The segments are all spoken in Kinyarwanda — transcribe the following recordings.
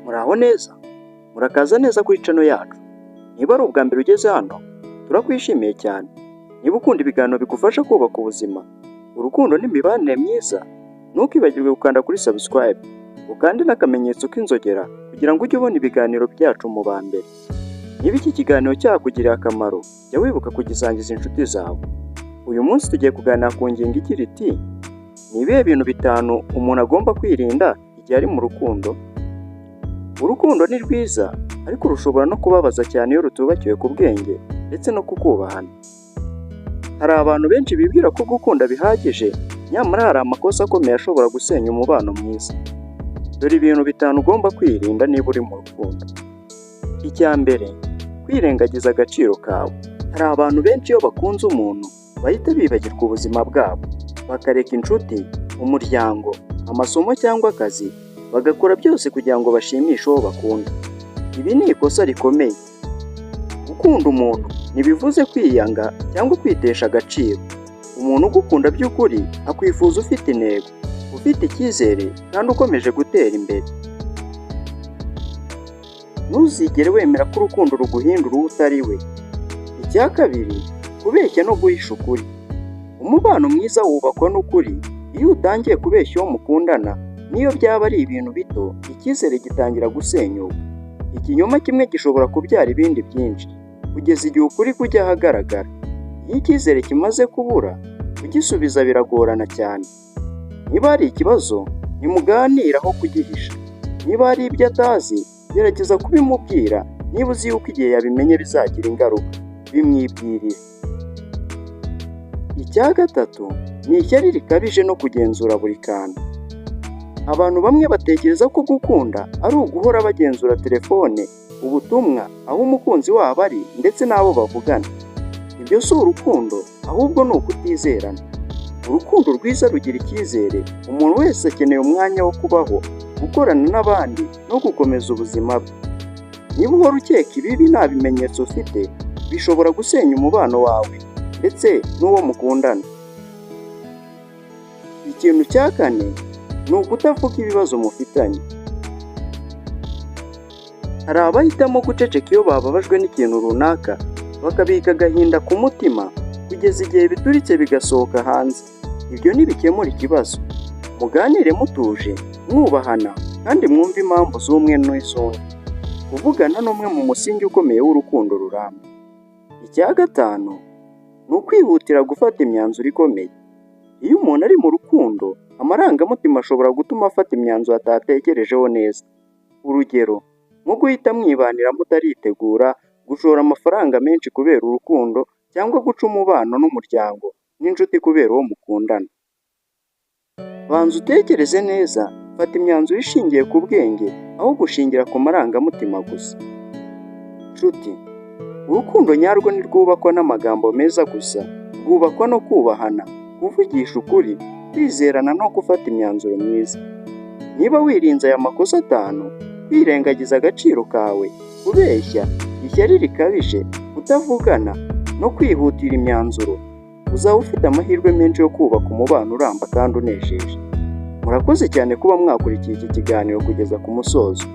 Muraho neza, murakaza neza kuri channel yacu. Niba ari ubwa mbere ugeze hano, turakwishimiye cyane. Niba ukunda ibiganiro bigufasha kubaka ubuzima, urukundo n'imibanire myiza, ntukibagirwe gukanda kuri subscribe, ukande n'akamenyetso k'inzogera kugira ngo ujye ubona ibiganiro byacu mu ba mbere. Niba iki kiganiro cyakugiriye akamaro, jya wibuka kugisangiza inshuti zawe. Uyu munsi tugiye kuganira ku ngingo igira iti: ni ibihe bintu bitanu umuntu agomba kwirinda igihe ari mu rukundo? Urukundo ni rwiza, ariko rushobora no kubabaza cyane iyo rutubakiwe ku bwenge ndetse no kukubahana. Hari abantu benshi bibwira ko gukunda bihagije, nyamara hari amakosa akomeye ashobora gusenya umubano mwiza. Dore ibintu bitanu ugomba kwirinda niba uri mu rukundo. Icya mbere, kwirengagiza agaciro kawe. Hari abantu benshi iyo bakunze umuntu bahita bibagirwa ubuzima bwabo, bakareka inshuti, umuryango, amasomo cyangwa akazi, bagakora byose kugira ngo bashimishe uwo bakunda. Ibi ni ikosa rikomeye. Gukunda umuntu ntibivuze kwiyanga cyangwa kwitesha agaciro. Umuntu ugukunda by'ukuri akwifuza ufite intego, ufite icyizere kandi ukomeje gutera imbere. Ntuzigere wemera ko urukundo ruguhindura uwo utari we. Icya kabiri, kubeshya no guhisha ukuri. Umubano mwiza wubakwa n'ukuri. Iyo utangiye kubeshya uwo mukundana, niyo byaba ari ibintu bito, icyizere gitangira gusenyuka. Ikinyoma kimwe gishobora kubyara ibindi byinshi, kugeza igihe ukuri kujya ahagaragara. Iyo icyizere kimaze kubura, kugisubiza biragorana cyane. Niba hari ikibazo, nimuganire aho kugihisha. Niba hari ibyo atazi, gerageza kubimubwira. Niba uzi yuko igihe yabimenye bizagira ingaruka, bimwibwirire. Icya gatatu, ni ishyari rikabije no kugenzura buri kantu. Abantu bamwe batekereza ko gukunda ari uguhora bagenzura telefone, ubutumwa, aho umukunzi wabo ari ndetse n'abo bavugana. Ibyo si urukundo, ahubwo ni ukutizerana. Urukundo rwiza rugira icyizere. Umuntu wese akeneye umwanya wo kubaho, gukorana n'abandi no gukomeza ubuzima bwe. Niba uhora ukeka ibibi nta bimenyetso ufite, bishobora gusenya umubano wawe ndetse n'uwo mukundana. Ikintu cya kane, ni ukutavuga ibibazo mufitanye. Hari abahitamo guceceka iyo bababajwe n'ikintu runaka, bakabika agahinda ku mutima kugeza igihe bituritse bigasohoka hanze. Ibyo ntibikemura ikibazo. Muganire mutuje, mwubahana kandi mwumve impamvu z'umwe n'iz'undi. Kuvugana n'umwe mu musingi ukomeye w'urukundo rurambye. Icya gatanu, ni ukwihutira gufata imyanzuro ikomeye. Iyo umuntu ari mu rukundo, amarangamutima ashobora gutuma afata imyanzuro atatekerejeho neza. Urugero, nko guhita mwibanira mutaritegura, gushora amafaranga menshi kubera urukundo, cyangwa guca umubano n'umuryango n'inshuti kubera uwo mukundana. Banza utekereze neza, fata imyanzuro ishingiye ku bwenge aho gushingira ku marangamutima gusa. Nshuti, urukundo nyarwo ntirwubakwa n'amagambo meza gusa, rwubakwa no kubahana, kuvugisha ukuri, kwizerana no gufata imyanzuro myiza. Niba wirinze aya makosa atanu, kwirengagiza agaciro kawe, kubeshya, ishyari rikabije, kutavugana no kwihutira imyanzuro, uzaba ufite amahirwe menshi yo kubaka umubano uramba kandi unejeje. Murakoze cyane kuba mwakurikiye iki kiganiro kugeza ku musozo.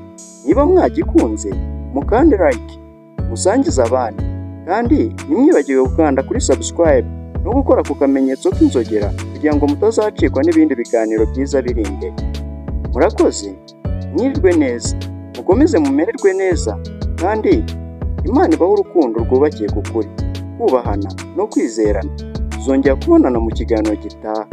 Niba mwagikunze, mukande like, musangize abandi, kandi ntimwibagirwe gukanda kuri subscribe no gukora ku kamenyetso k'inzogera kugira ngo mutazacikwa n'ibindi biganiro byiza biri imbere. Murakoze, mwirirwe neza, mukomeze mumererwe neza, kandi Imana ibahe urukundo rwubakiye ku kuri, kubahana no kwizerana. Tuzongera kubonana mu kiganiro gitaha.